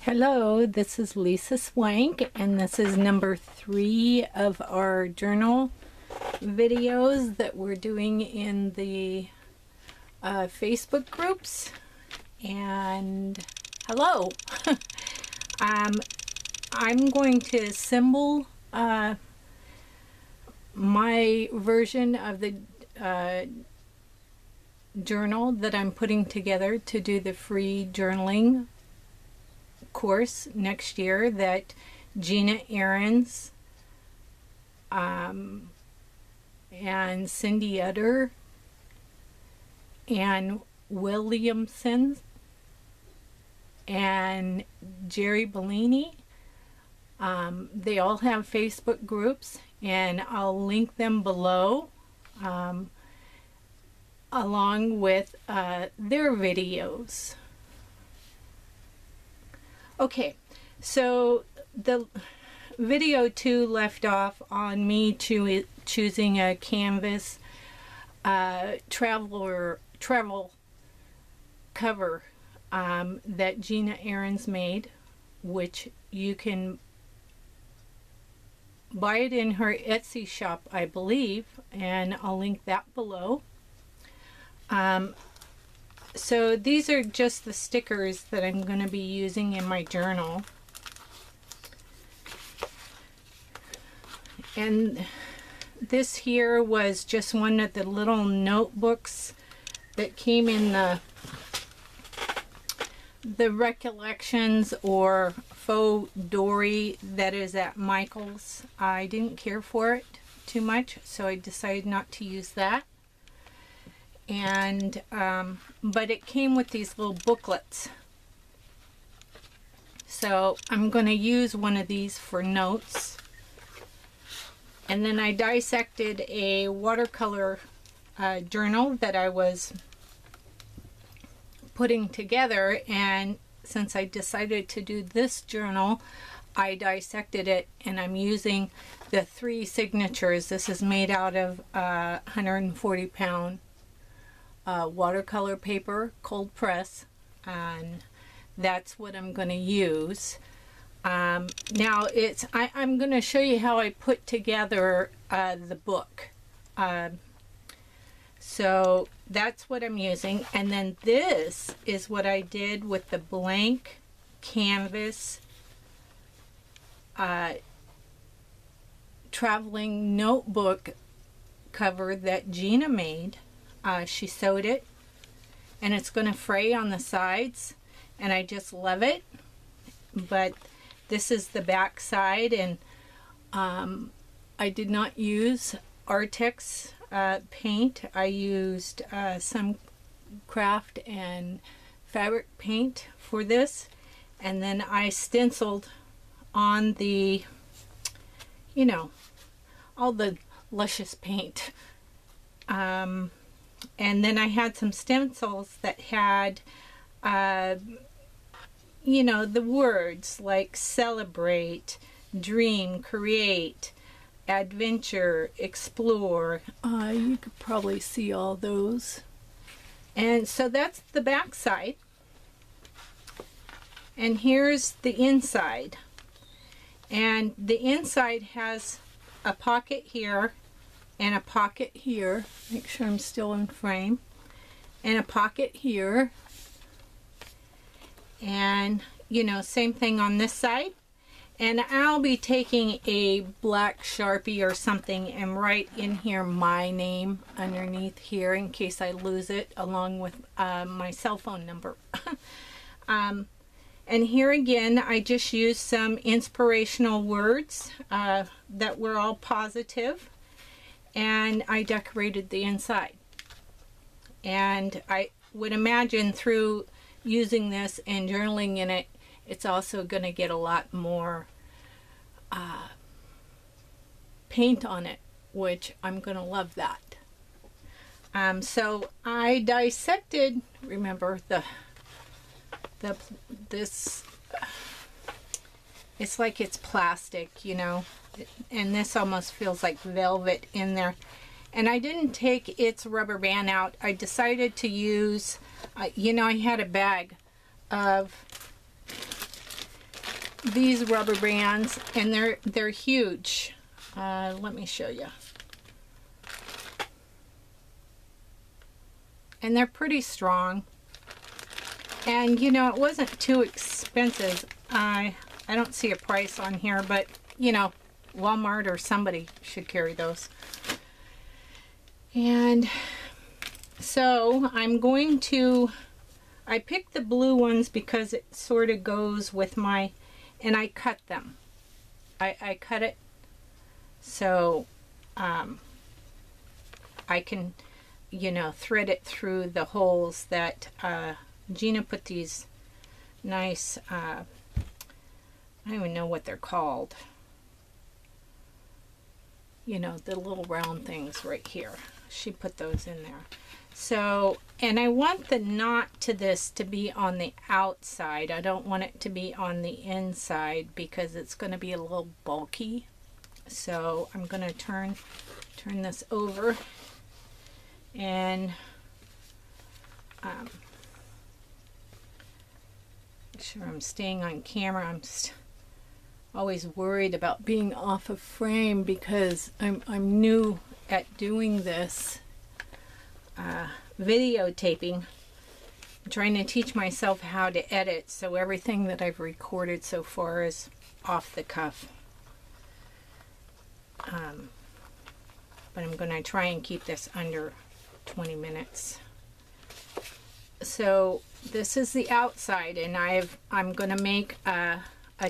Hello, this is Lisa Swank, and this is number 3 of our journal videos that we're doing in the Facebook groups. And hello! I'm going to assemble my version of the journal that I'm putting together to do the free journaling course next year that Gina Ahrens and Cindy Utter and Williamson and Jerry Bellini, they all have Facebook groups, and I'll link them below along with their videos. Okay, so the video 2 left off on me choosing a canvas travel cover that Gina Ahrens made, which you can buy it in her Etsy shop, I believe, and I'll link that below. So these are just the stickers that I'm going to be using in my journal. And this here was just one of the little notebooks that came in the recollections or faux dory that is at Michael's. I didn't care for it too much, so I decided not to use that. And but it came with these little booklets, so I'm going to use one of these for notes. And then I dissected a watercolor journal that I was putting together, and since I decided to do this journal, I dissected it, and I'm using the 3 signatures. This is made out of 140-pound watercolor paper, cold press, and that's what I'm going to use. Now I'm going to show you how I put together the book. So that's what I'm using, and then this is what I did with the blank canvas traveling notebook cover that Gina made. She sewed it, and it's going to fray on the sides, and I just love it. But this is the back side, and I did not use Artex paint. I used some craft and fabric paint for this, and then I stenciled on the, you know, all the luscious paint. And then I had some stencils that had, you know, the words like celebrate, dream, create, adventure, explore. You could probably see all those. And so that's the back side. And here's the inside. And the inside has a pocket here and a pocket here. Make sure I'm still in frame. And a pocket here. And, you know, same thing on this side. And I'll be taking a black Sharpie or something and write in here my name underneath here in case I lose it, along with my cell phone number. And here again, I just used some inspirational words that were all positive. And I decorated the inside. And I would imagine through using this and journaling in it, it's also going to get a lot more paint on it, which I'm going to love that. So I dissected, remember this, it's like it's plastic, you know, and this almost feels like velvet in there. And I didn't take its rubber band out. I decided to use, you know, I had a bag of these rubber bands, and they're huge. Let me show you. And they're pretty strong. And you know, it wasn't too expensive. I don't see a price on here, but you know, Walmart or somebody should carry those. And so I'm going to, I picked the blue ones because it sort of goes with my, and I cut them. I cut it so I can, you know, thread it through the holes that Gina put these nice, I don't even know what they're called. You know, the little round things right here. She put those in there. So, and I want the knot to this to be on the outside. I don't want it to be on the inside because it's going to be a little bulky. So I'm going to turn this over and make sure I'm staying on camera. I'm just always worried about being off of frame because I'm new at doing this videotaping. I'm trying to teach myself how to edit, so everything that I've recorded so far is off the cuff. But I'm going to try and keep this under 20 minutes. So this is the outside, and I'm going to make a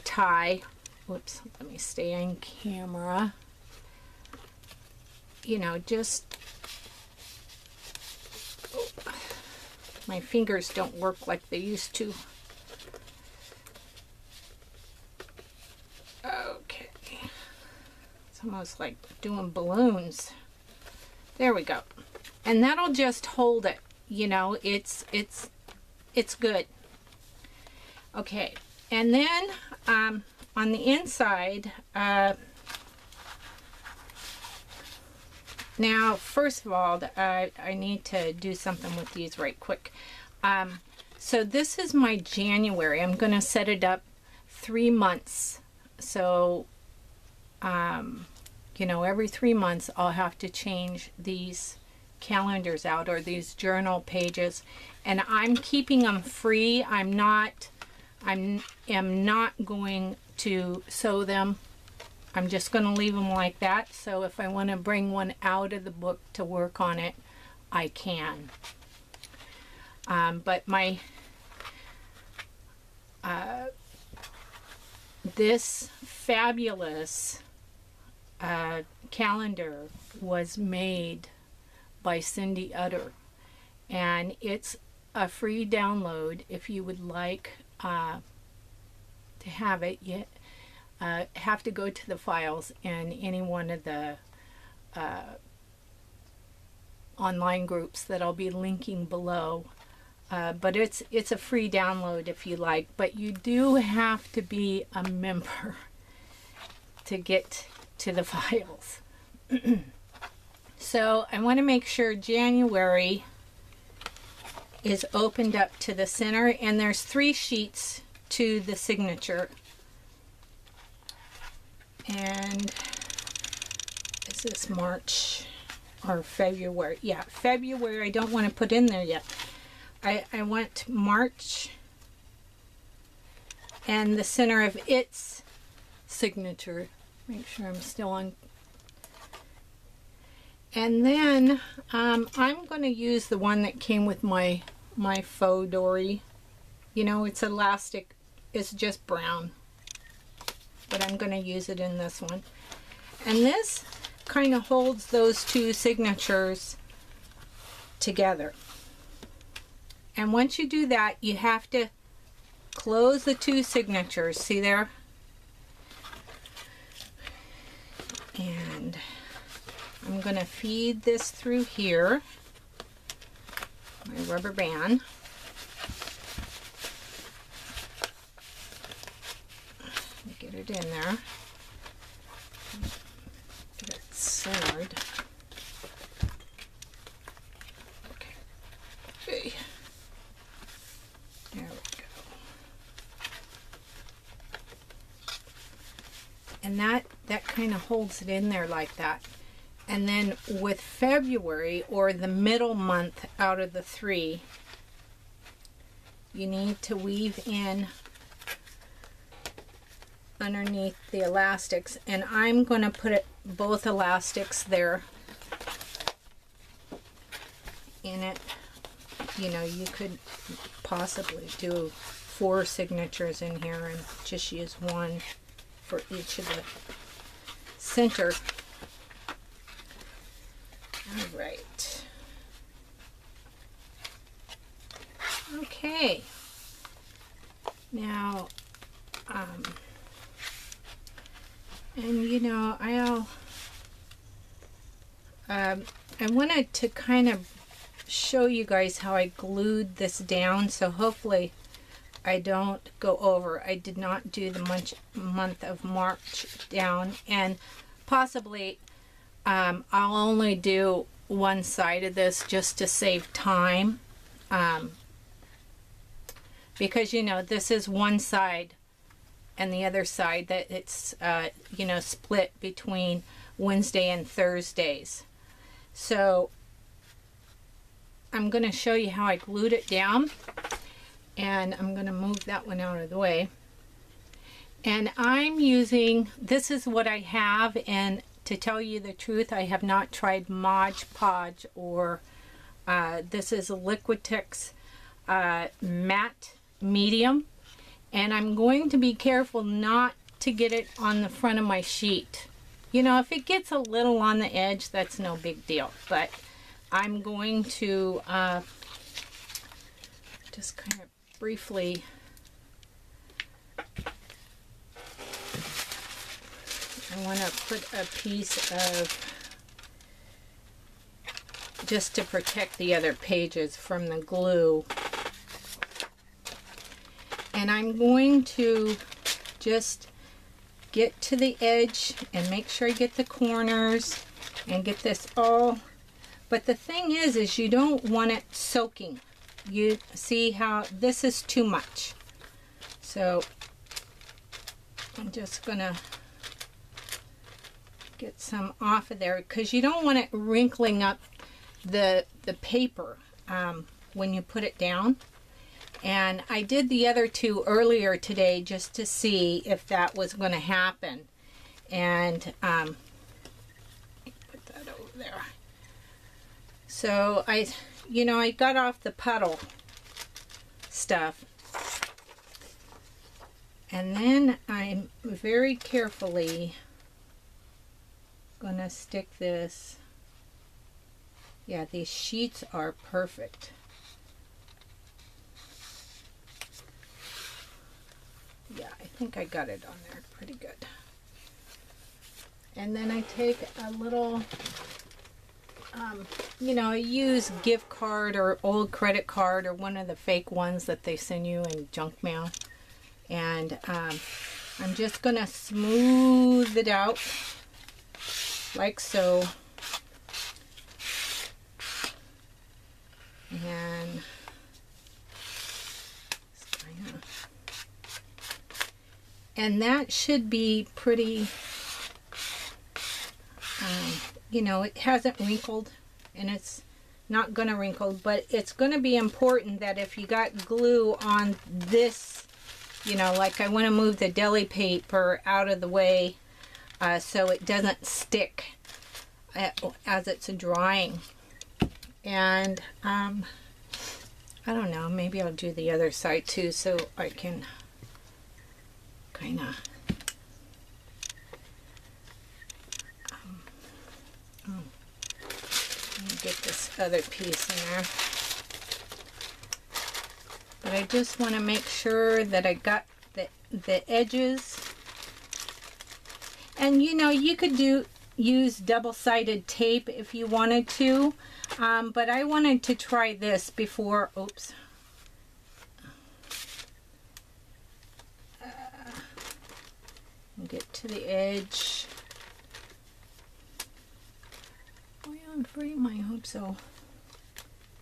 tie. Whoops, let me stay on camera. You know, just, oh, my fingers don't work like they used to. Okay. It's almost like doing balloons. There we go. And that'll just hold it. You know, it's good. Okay. And then on the inside, now, first of all, I need to do something with these right quick. So this is my January. I'm going to set it up 3 months. So, you know, every 3 months I'll have to change these calendars out, or these journal pages. And I'm keeping them free. I am not going to sew them. I'm just going to leave them like that, so if I want to bring one out of the book to work on it, I can. But my this fabulous calendar was made by Cindy Utter, and it's a free download. If you would like to have it, you have to go to the files in any one of the online groups that I'll be linking below. But it's a free download if you like, but you do have to be a member to get to the files. So I want to make sure January is opened up to the center, and there's 3 sheets to the signature. And is this March or February? Yeah, February. I don't want to put in there yet. I want March and the center of its signature. Make sure I'm still on. And then I'm going to use the one that came with my faux dory. You know, it's elastic. It's just brown. But I'm going to use it in this one. And this kind of holds those 2 signatures together. And once you do that, you have to close the 2 signatures. See there? And I'm going to feed this through here, my rubber band. Get it in there. Get it centered. Okay. There we go. And that kind of holds it in there like that. And then with February, or the middle month out of the 3, you need to weave in underneath the elastics, and I'm going to put both elastics there in it. You know, you could possibly do 4 signatures in here and just use one for each of the center. All right. Okay. Now, and you know, I wanted to kind of show you guys how I glued this down, so hopefully I don't go over. I did not do the month of March down, and possibly I'll only do one side of this just to save time, because you know, this is one side and the other side that it's you know, split between Wednesday and Thursdays. So I'm going to show you how I glued it down, and I'm going to move that one out of the way. And I'm using, this is what I have, and to tell you the truth, I have not tried Mod Podge, or this is a Liquitex matte medium, and I'm going to be careful not to get it on the front of my sheet. You know, if it gets a little on the edge, that's no big deal, but I'm going to just kind of briefly I want to put a piece of, just to protect the other pages from the glue. And I'm going to just get to the edge and make sure I get the corners and get this all. But the thing is you don't want it soaking. You see how this is too much. So I'm just gonna get some off of there, because you don't want it wrinkling up the paper when you put it down. And I did the other 2 earlier today just to see if that was going to happen. And put that over there. So I got off the puddle stuff, and then I'm very carefully gonna stick this. Yeah, these sheets are perfect. Yeah, I think I got it on there pretty good. And then I take a little, you know, I use gift card or old credit card or one of the fake ones that they send you in junk mail. And I'm just going to smooth it out like so. And that should be pretty, you know, it hasn't wrinkled, and it's not going to wrinkle, but it's going to be important that if you got glue on this, you know, like I want to move the deli paper out of the way so it doesn't stick as it's drying. And I don't know, maybe I'll do the other side too so I can kind of let me get this other piece in there. But I just want to make sure that I got the edges. And you know, you could use double-sided tape if you wanted to, but I wanted to try this before. Oops. Get to the edge. Oh yeah, I'm afraid I hope so.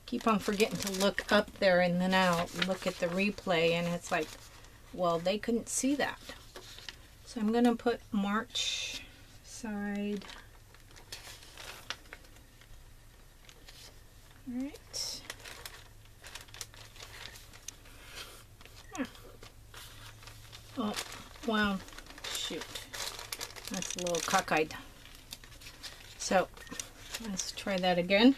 Keep on forgetting to look up there, and then I'll look at the replay and it's like, well, they couldn't see that. So I'm going to put March side. All right. Oh, wow. Shoot. That's a little cockeyed. So let's try that again.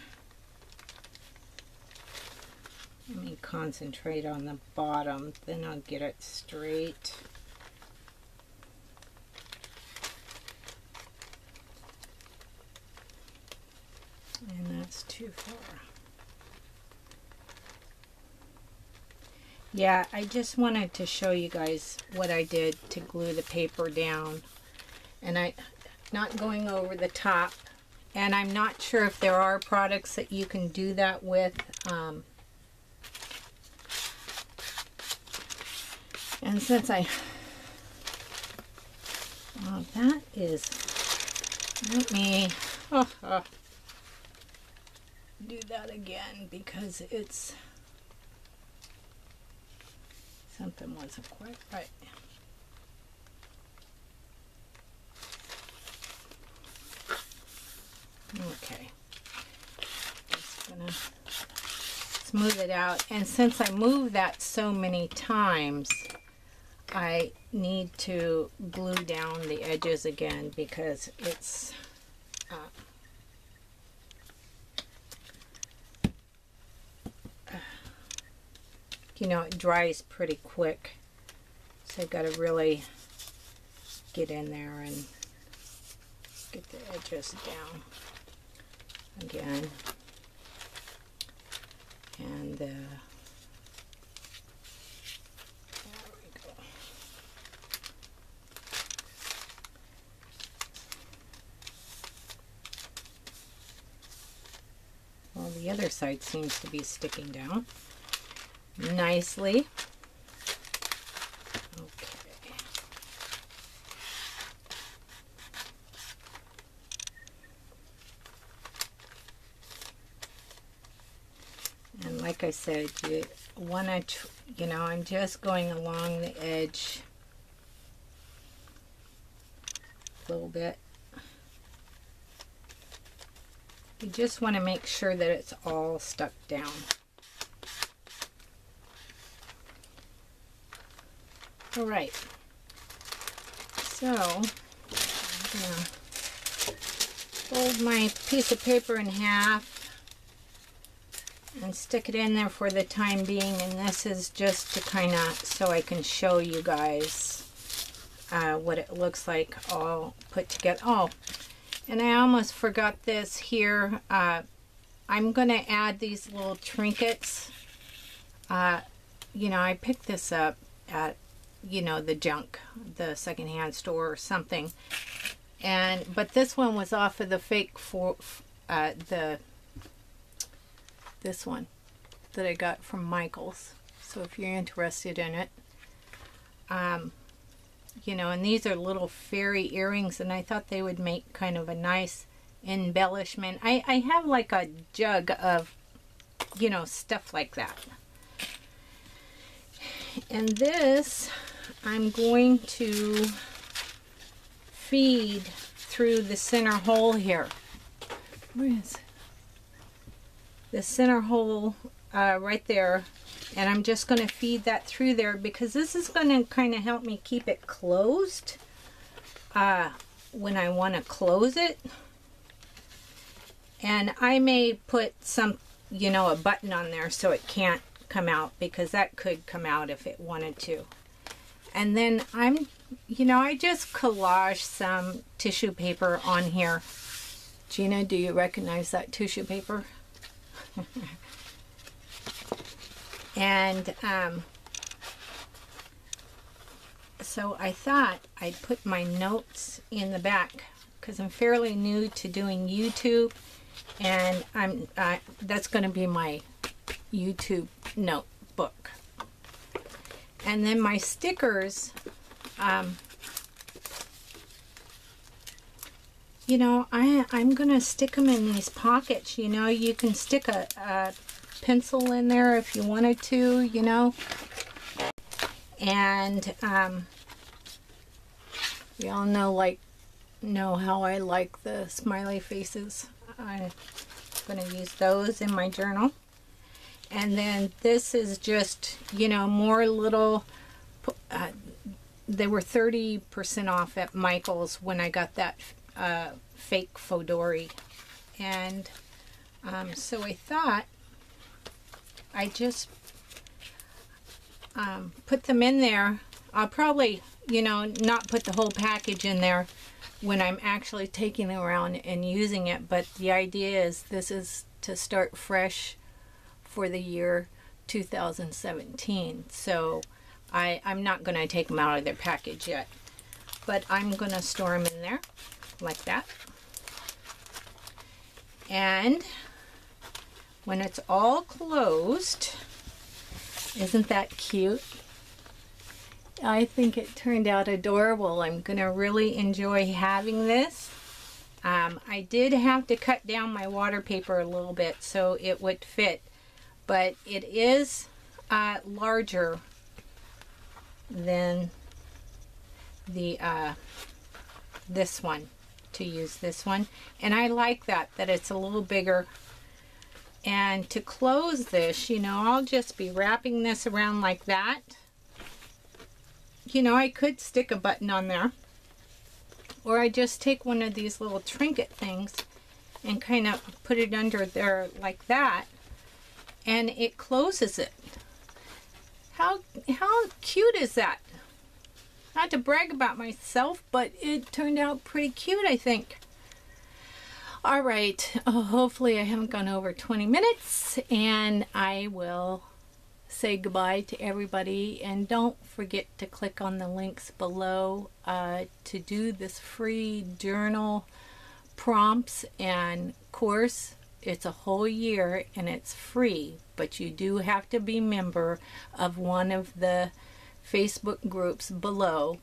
Let me concentrate on the bottom, then I'll get it straight. And that's too far. Yeah, I just wanted to show you guys what I did to glue the paper down. And I'm not going over the top. And I'm not sure if there are products that you can do that with. And since oh, that is, let me do that again because it's, something wasn't quite right. Okay, just gonna smooth it out. And since I moved that so many times, I need to glue down the edges again because it's you know, it dries pretty quick, so I've got to really get in there and get the edges down again. And there we go. Well, the other side seems to be sticking down nicely. Okay. And like I said, you want to, you know, I'm just going along the edge a little bit. You just want to make sure that it's all stuck down. All right, so I'm gonna fold my piece of paper in half and stick it in there for the time being, and this is just to kind of, so I can show you guys what it looks like all put together. Oh, and I almost forgot this here. I'm gonna add these little trinkets. You know, I picked this up at, you know, the junk, the secondhand store or something, but this one was off of the fake for this one that I got from Michael's. So if you're interested in it, you know, and these are little fairy earrings, and I thought they would make kind of a nice embellishment. I have like a jug of, you know, stuff like that. And this I'm going to feed through the center hole here. Where is it? The center hole right there, and I'm just going to feed that through there because this is going to kind of help me keep it closed when I want to close it. And I may put some, you know, a button on there so it can't come out, because that could come out if it wanted to. And then you know, I just collaged some tissue paper on here. Gina, do you recognize that tissue paper? And so I thought I'd put my notes in the back because I'm fairly new to doing YouTube, and that's going to be my YouTube notebook. And then my stickers, you know, I'm going to stick them in these pockets. You know, you can stick a pencil in there if you wanted to, you know. And Y'all know how I like the smiley faces. I'm going to use those in my journal. And then this is just, you know, more little, they were 30% off at Michael's when I got that fake Fodori. And so I thought I just put them in there. I'll probably, you know, not put the whole package in there when I'm actually taking it around and using it, but the idea is this is to start fresh for the year 2017. So I'm not going to take them out of their package yet, but I'm going to store them in there like that. And when it's all closed, isn't that cute? I think it turned out adorable. I'm going to really enjoy having this. I did have to cut down my water paper a little bit so it would fit, but it is larger than the this one, to use this one, and I like that it's a little bigger. And to close this, you know, I'll just be wrapping this around like that. You know, I could stick a button on there, or I just take one of these little trinket things and kind of put it under there like that, and it closes it. How cute is that? Not to brag about myself, but it turned out pretty cute, I think. All right, hopefully I haven't gone over 20 minutes, and I will say goodbye to everybody, and don't forget to click on the links below to do this free journal prompts and course. It's a whole year and it's free, but you do have to be a member of one of the Facebook groups below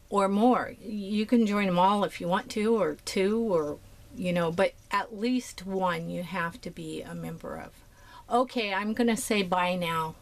or more. You can join them all if you want to, or two, or you know, but at least one you have to be a member of. Okay, I'm gonna say bye now.